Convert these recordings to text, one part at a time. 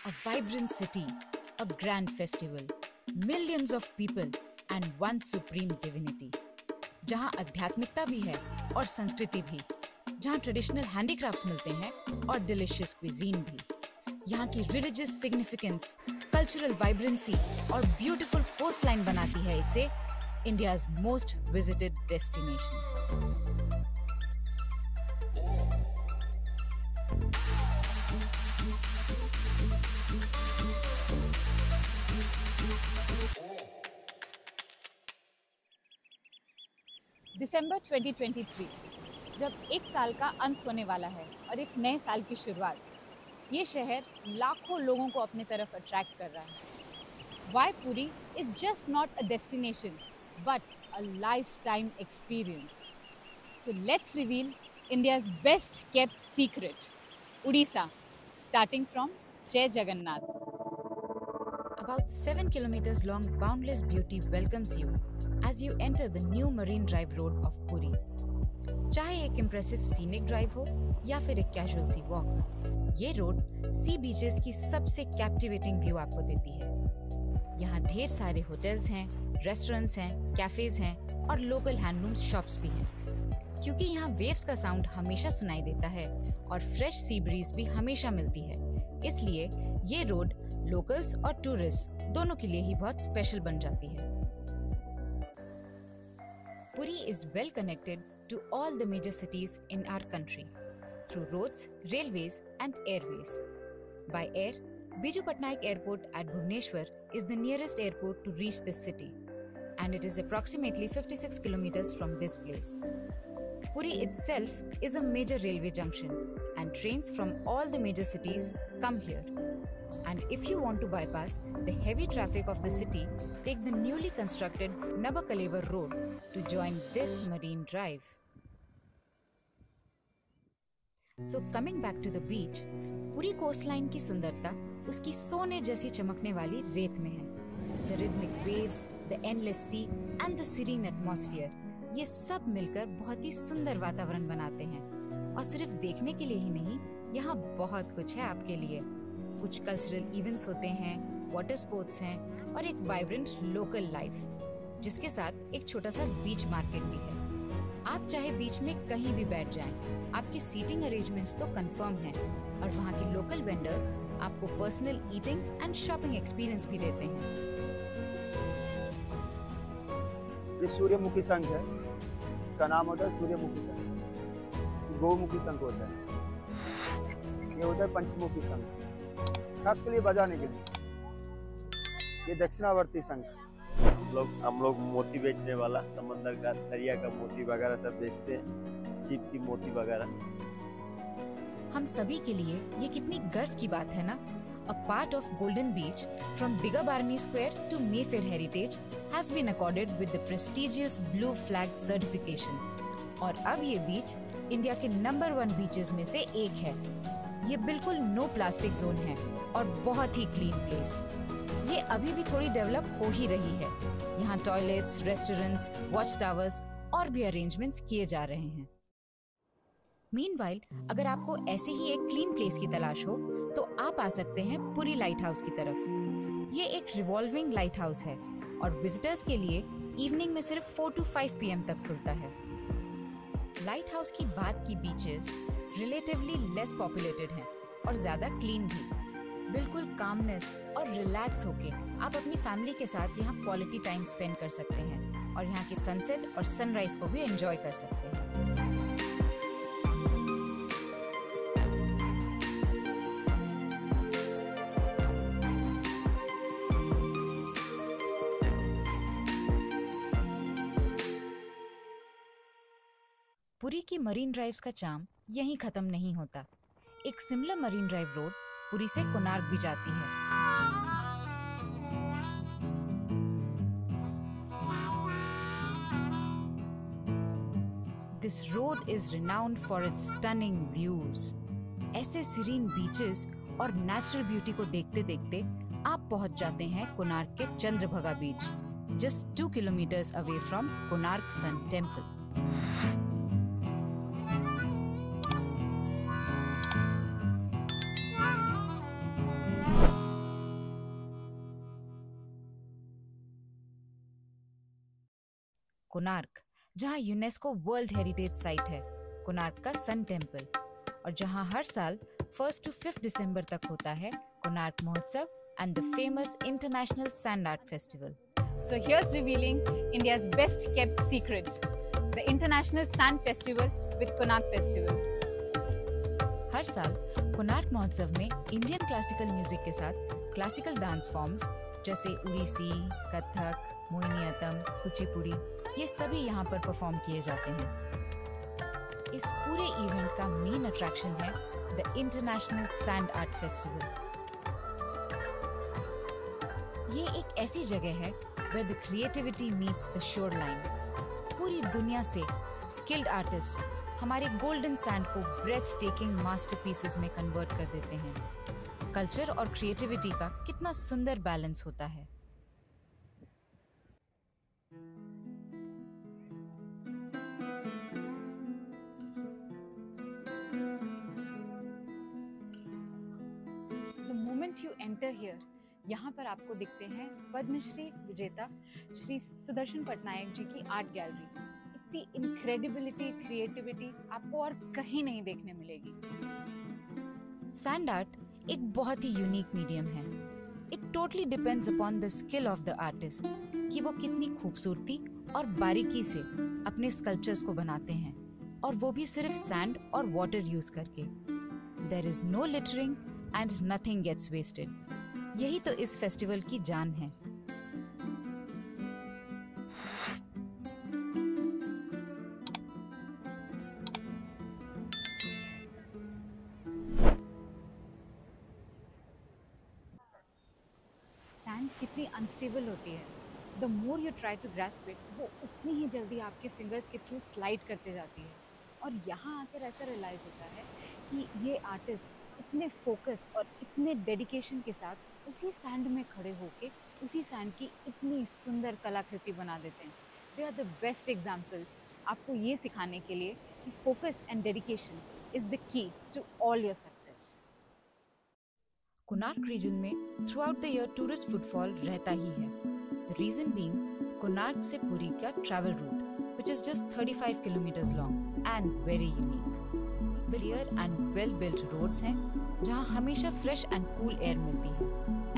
A vibrant city, a grand festival, millions of people and one supreme divinity. जहाँ आध्यात्मिकता भी है और संस्कृति भी, जहाँ ट्रेडिशनल हैंडीक्राफ्ट्स मिलते हैं और डिलिशियस क्विजीन भी। यहाँ की रिलीजियस सिग्निफिकेंस, कल्चरल वाइब्रेंसी और ब्यूटीफुल कोस्टलाइन बनाती है इसे इंडियाज मोस्ट विजिटेड डेस्टिनेशन। दिसंबर 2023, जब एक साल का अंत होने वाला है और एक नए साल की शुरुआत, ये शहर लाखों लोगों को अपने तरफ अट्रैक्ट कर रहा है। Why Puri is just not a destination but a life time experience. So let's reveal India's best kept secret, Orissa, starting from जय Jagannath. About 7 kilometers long boundless beauty welcomes you as you enter the new Marine Drive road of Puri. चाहे एक impressive scenic drive हो या फिर एक casual sea walk, ये road sea beaches की सबसे captivating view आपको देती है। यहाँ ढेर सारे होटल्स हैं, रेस्टोरेंट्स हैं, कैफेज हैं और लोकल हैंडलूम शॉप्स भी हैं। क्योंकि यहाँ वेव्स का साउंड हमेशा सुनाई देता है और फ्रेश सी ब्रीज भी हमेशा मिलती है, इसलिए ये रोड लोकल्स और टूरिस्ट दोनों के लिए ही बहुत स्पेशल बन जाती है। Puri is well connected to all the major cities in our country through roads, railways and airways. By air, Biju Patnaik Airport at Bhubaneswar is the nearest airport to reach this city, and it is approximately 56 kilometers from this place. Puri itself is a major railway junction, and trains from all the major cities come here. And if you want to bypass the heavy traffic of the city, take the newly constructed Nabakalevar Road to join this Marine Drive. So coming back to the beach, पूरी coastline की सुंदरता उसकी सोने जैसी चमकने वाली रेत में है। The rhythmic waves, the endless sea and the serene atmosphere, ये सब मिलकर बहुत ही सुंदर वातावरण बनाते हैं। और सिर्फ देखने के लिए ही नहीं, यहाँ बहुत कुछ है आपके लिए। कुछ कल्चरल इवेंट्स होते हैं, वाटर स्पोर्ट्स हैं और एक वाइब्रेंट लोकल लाइफ, जिसके साथ एक छोटा सा बीच मार्केट भी है। आप चाहे बीच में कहीं भी बैठ जाएं, आपकी सीटिंग अरेंजमेंट्स तो कंफर्म हैं और वहाँ के लोकल वेंडर्स आपको personal eating and shopping experience भी देते हैं। ये सूर्यमुखी शंख है, इसका नाम होता है सूर्यमुखी शंख। गौमुखी शंख होता है, ये होता है पंचमुखी शंख, खास के लिए बजाने के लिए। ये दक्षिणावर्ती शंख। हम लोग मोती बेचने वाला, समंदर का, दरिया का मोती वगैरह सब बेचते हैं, सीप की मोती वगैरह। हम सभी के लिए ये कितनी गर्व की बात है ना। A part of Golden Beach, from Digha Barani Square to Mayfair Heritage, has been accorded with the prestigious Blue Flag certification. और अब ये बीच इंडिया के नंबर 1 बीचेस में से एक है। ये बिल्कुल नो प्लास्टिक जोन है और बहुत ही क्लीन प्लेस। ये अभी भी थोड़ी डेवलप हो ही रही है। यहाँ टॉयलेट्स, रेस्टोरेंट्स, वॉच टावर्स और भी अरेंजमेंट्स किए जा रहे हैं। मीनवाइल, अगर आपको ऐसे ही एक क्लीन प्लेस की तलाश हो तो आप आ सकते हैं पुरी लाइट हाउस की तरफ। ये एक रिवॉल्विंग लाइट हाउस है और विजिटर्स के लिए इवनिंग में सिर्फ 4 to 5 PM तक खुलता है। लाइट हाउस की बाद की बीचेस रिलेटिवली लेस पॉपुलेटेड हैं और ज्यादा क्लीन भी। बिल्कुल कामनेस और रिलैक्स होके आप अपनी फैमिली के साथ यहाँ क्वालिटी टाइम स्पेंड कर सकते हैं और यहाँ के सनसेट और सनराइज को भी एंजॉय कर सकते हैं। पुरी की मरीन ड्राइव्स का चार्म यहीं खत्म नहीं होता। एक similar marine drive road Puri से कोणार्क भी जाती है। This road is renowned for its stunning views. ऐसे सीरीन बीचेस और नेचुरल ब्यूटी को देखते देखते आप पहुंच जाते हैं कोणार्क के चंद्रभागा बीच, just 2 kilometers away from Konark Sun Temple. Konark, जहां यूनेस्को वर्ल्ड हेरिटेज साइट है, कोणार्क का सन टेम्पल, और जहां हर साल 1 to 5 दिसंबर तक होता है कोणार्क महोत्सव and the famous international sand art festival. So here's revealing India's best kept secret, the International Sand Festival with Konark Festival. हर साल कोणार्क महोत्सव में इंडियन क्लासिकल म्यूजिक के साथ क्लासिकल डांस फॉर्म्स जैसे उड़ीसी, कथक, मोहिनीअट्टम, कुचिपुड़ी, ये सभी यहाँ पर परफॉर्म किए जाते हैं। इस पूरे इवेंट का मेन अट्रैक्शन है the international sand art festival. ये एक ऐसी जगह है where the creativity meets the shoreline. पूरी दुनिया से skilled artists हमारे गोल्डन सैंड को ब्रेथ टेकिंग मास्टरपीसेस में कन्वर्ट कर देते हैं। कल्चर और क्रिएटिविटी का कितना सुंदर बैलेंस होता है। The moment you enter here, यहाँ पर आपको दिखते हैं पद्मश्री विजेता श्री सुदर्शन पटनायक जी की आर्ट गैलरी। इतनी इनक्रेडिबिलिटी, क्रिएटिविटी आपको और कहीं नहीं देखने मिलेगी। सैंड आर्ट एक बहुत ही यूनिक मीडियम है। It totally depends upon the skill of the artist कि वो कितनी खूबसूरती और बारीकी से अपने स्कल्पचर्स को बनाते हैं, और वो भी सिर्फ सैंड और वाटर यूज करके। There is no littering and nothing gets wasted. यही तो इस फेस्टिवल की जान है। सैंड कितनी अनस्टेबल होती है। The more you try to grasp it, वो उतनी ही जल्दी आपके फिंगर्स के थ्रू स्लाइड करते जाती है। और यहाँ आकर ऐसा रियलाइज़ होता है कि ये आर्टिस्ट इतने फोकस और इतने डेडिकेशन के साथ उसी सैंड में खड़े होके उसी सैंड की इतनी सुंदर कलाकृति बना देते हैं। They are the best examples आपको ये सिखाने के लिए कि focus and dedication is the key to all your success. Konark region में throughout the year tourist footfall रहता ही है। द रीजन बीइंग कोणार्क से पुरी का travel route which is just 35 kilometers long and very unique. Clear and well-built roads हैं जहाँ हमेशा fresh and cool air मिलती है,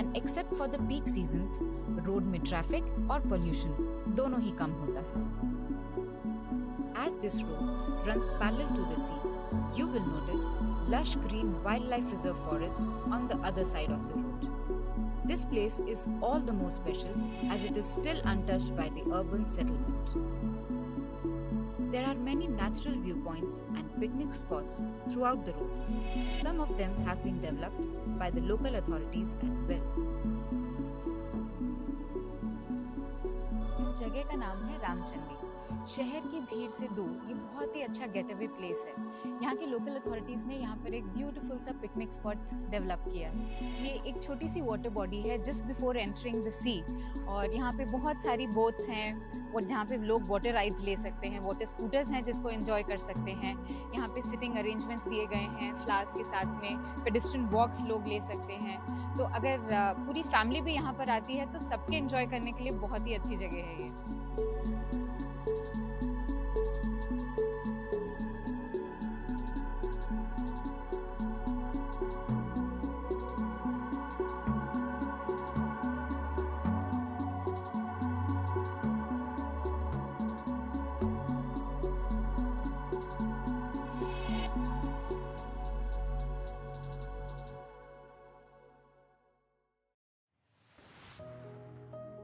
and except for the peak seasons, road में traffic और pollution दोनों ही कम होता है। As this road runs parallel to the sea, you will notice lush green wildlife reserve forest on the other side of the road. This place is all the more special as it is still untouched by the urban settlement. There are many natural viewpoints and picnic spots throughout the road. Some of them have been developed by the local authorities as well. इस जगह का नाम है रामचंडी। शहर की भीड़ से दूर ये बहुत ही अच्छा गेट अवे प्लेस है। यहाँ के लोकल अथॉरिटीज़ ने यहाँ पर एक ब्यूटीफुल सा पिकनिक स्पॉट डेवलप किया है। ये एक छोटी सी वाटर बॉडी है जस्ट बिफोर एंटरिंग द सी, और यहाँ पे बहुत सारी बोट्स हैं और जहाँ पे लोग वाटर राइड्स ले सकते हैं, वाटर स्कूटर्स हैं जिसको एंजॉय कर सकते हैं। यहाँ पे सिटिंग अरेंजमेंट्स दिए गए हैं फ्लावर्स के साथ में, पेडेस्ट्रियन वॉक्स लोग ले सकते हैं। तो अगर पूरी फैमिली भी यहाँ पर आती है तो सबके एंजॉय करने के लिए बहुत ही अच्छी जगह है ये।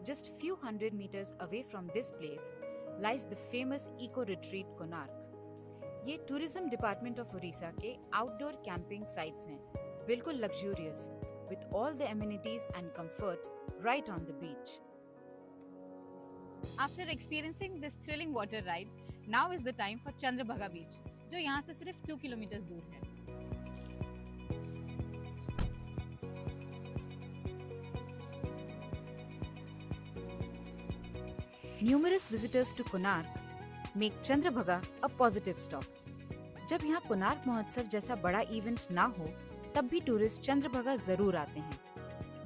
Just few hundred meters away from this place lies the famous eco retreat Konark. ये टूरिज्म डिपार्टमेंट ऑफ उड़ीसा के आउटडोर कैंपिंग साइट्स हैं, बिल्कुल luxurious with all the amenities and comfort right on the beach. After experiencing this thrilling water ride, now is the time for Chandrabhaga Beach, जो यहाँ से सिर्फ 2 kilometre दूर है। Numerous visitors to Konark make Chandrabhaga a positive stop. जब यहाँ कोणार्क महोत्सव जैसा बड़ा इवेंट ना हो, तब भी टूरिस्ट चंद्रभागा जरूर आते हैं।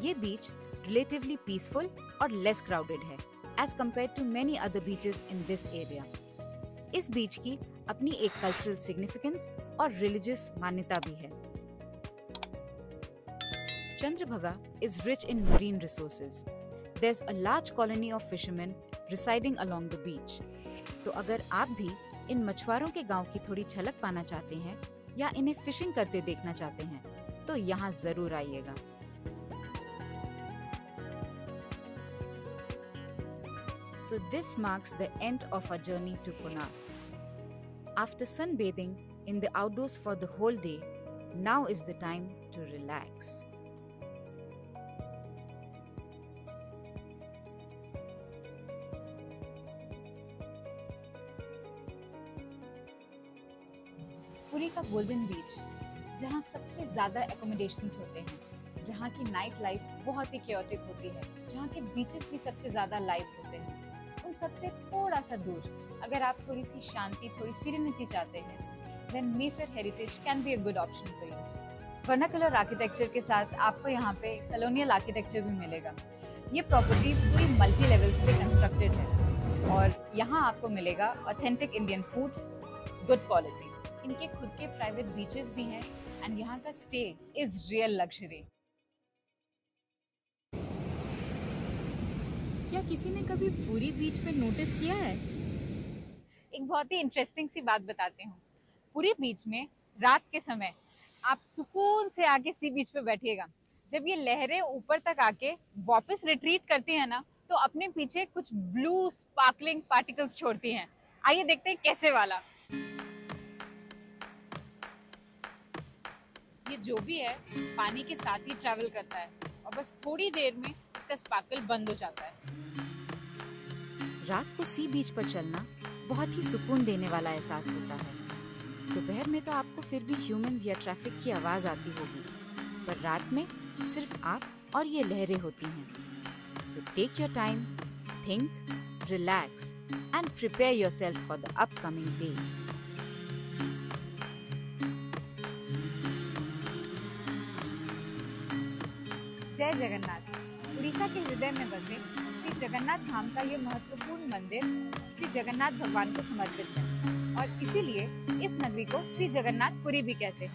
ये बीच रिलेटिवली पीसफुल और लेस क्राउडेड है, as compared to many other beaches in this area. इस बीच की अपनी एक कल्चरल सिग्निफिकेंस और रिलीजियस मान्यता भी है। Chandrabhaga is rich in marine resources. There's a large colony of fishermen residing along the beach. तो अगर आप भी इन मछुआरों के गांव की थोड़ी झलक पाना चाहते हैं या इन्हें फिशिंग करते देखना चाहते हैं तो यहाँ जरूर आइएगा। So this marks the end of our journey to Konark. After sunbathing in the outdoors for the whole day, now is the time to relax. Puri का गोल्डन बीच, जहाँ सबसे ज्यादा एकोमोडेशंस होते हैं, जहाँ की नाइट लाइफ बहुत ही chaotic होती है, जहाँ के बीचेस भी सबसे ज्यादा लाइव होते हैं, उन सबसे थोड़ा सा दूर अगर आप थोड़ी सी शांति, थोड़ी सीरेनिटी चाहते हैं, then Mayfair Heritage can be a good option for you. Vernacular architecture के साथ आपको यहाँ पे कॉलोनियल आर्किटेक्चर भी मिलेगा। ये प्रॉपर्टी पूरी मल्टी लेवल्स पे कंस्ट्रक्टेड है और यहाँ आपको मिलेगा authentic Indian food, good quality. इनके खुद के प्राइवेट बीचेस भी हैं एंड यहाँ का स्टे इज रियल लग्जरी। क्या किसी ने कभी पुरी बीच पे नोटिस किया है? एक बहुत ही इंटरेस्टिंग सी बात बताती हूँ। पुरी बीच में रात के समय आप सुकून से आके सी बीच पे बैठिएगा। जब ये लहरें ऊपर तक आके वापस रिट्रीट करती हैं ना, तो अपने पीछे कुछ ब्लू स्पार्कलिंग पार्टिकल्स छोड़ती हैं। आइए देखते हैं कैसे वाला। ये जो भी है पानी के साथ ही ट्रैवल करता है और बस थोड़ी देर में इसका स्पार्कल बंद हो जाता है। रात को सी बीच पर चलना बहुत ही सुकून देने वाला एहसास होता है। दोपहर में तो आपको फिर भी ह्यूमंस या ट्रैफिक की आवाज आती होगी, पर रात में सिर्फ आप और ये लहरें होती हैं। So take your time, think, relax and prepare yourself for the upcoming day. जय जगन्नाथ। उड़ीसा के हृदय में बसे श्री जगन्नाथ धाम का ये महत्वपूर्ण मंदिर श्री जगन्नाथ भगवान को समर्पित है और इसीलिए इस नगरी को श्री जगन्नाथ पुरी भी कहते हैं।